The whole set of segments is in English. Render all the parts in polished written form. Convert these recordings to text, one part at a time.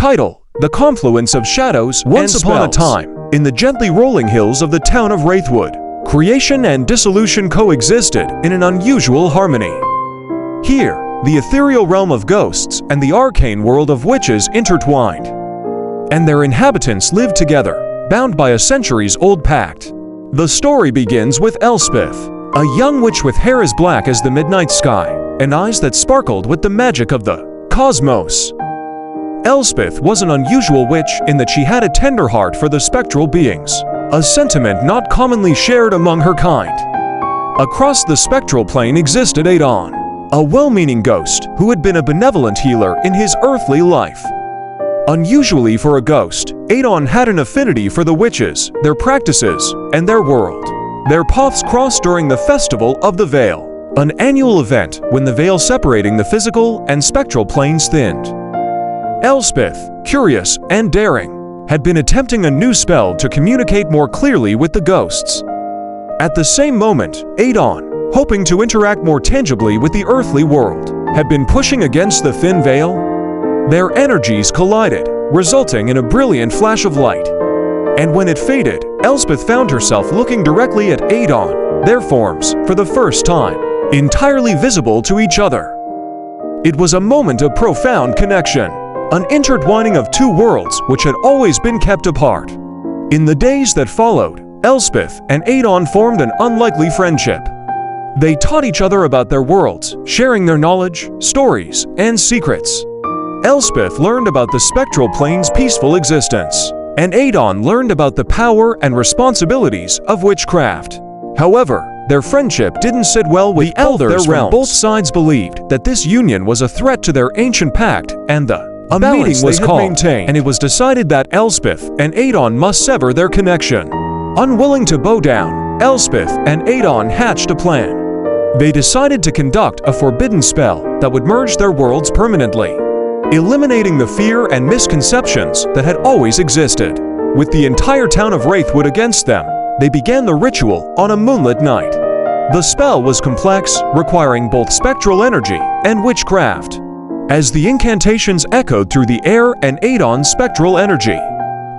Title: The Confluence of Shadows and Spells. Once upon a time, in the gently rolling hills of the town of Wraithwood, creation and dissolution coexisted in an unusual harmony. Here, the ethereal realm of ghosts and the arcane world of witches intertwined, and their inhabitants lived together, bound by a centuries-old pact. The story begins with Elspeth, a young witch with hair as black as the midnight sky and eyes that sparkled with the magic of the cosmos. Elspeth was an unusual witch in that she had a tender heart for the spectral beings, a sentiment not commonly shared among her kind. Across the spectral plane existed Adon, a well-meaning ghost who had been a benevolent healer in his earthly life. Unusually for a ghost, Adon had an affinity for the witches, their practices, and their world. Their paths crossed during the Festival of the Veil, an annual event when the veil separating the physical and spectral planes thinned. Elspeth, curious and daring, had been attempting a new spell to communicate more clearly with the ghosts. At the same moment, Adon, hoping to interact more tangibly with the earthly world, had been pushing against the thin veil. Their energies collided, resulting in a brilliant flash of light. And when it faded, Elspeth found herself looking directly at Adon, their forms, for the first time, entirely visible to each other. It was a moment of profound connection, an intertwining of two worlds which had always been kept apart. In the days that followed, Elspeth and Adon formed an unlikely friendship. They taught each other about their worlds, sharing their knowledge, stories, and secrets. Elspeth learned about the spectral plane's peaceful existence, and Adon learned about the power and responsibilities of witchcraft. However, their friendship didn't sit well with the elders from both sides believed that this union was a threat to their ancient pact, and a meeting was called, and it was decided that Elspeth and Adon must sever their connection. Unwilling to bow down, Elspeth and Adon hatched a plan. They decided to conduct a forbidden spell that would merge their worlds permanently, eliminating the fear and misconceptions that had always existed. With the entire town of Wraithwood against them, they began the ritual on a moonlit night. The spell was complex, requiring both spectral energy and witchcraft. As the incantations echoed through the air and Adon's spectral energy,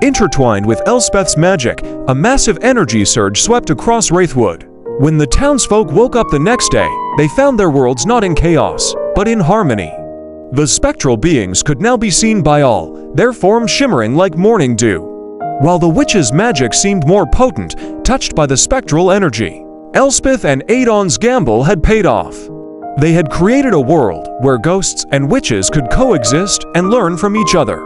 intertwined with Elspeth's magic, a massive energy surge swept across Wraithwood. When the townsfolk woke up the next day, they found their worlds not in chaos, but in harmony. The spectral beings could now be seen by all, their forms shimmering like morning dew. While the witch's magic seemed more potent, touched by the spectral energy, Elspeth and Adon's gamble had paid off. They had created a world where ghosts and witches could coexist and learn from each other.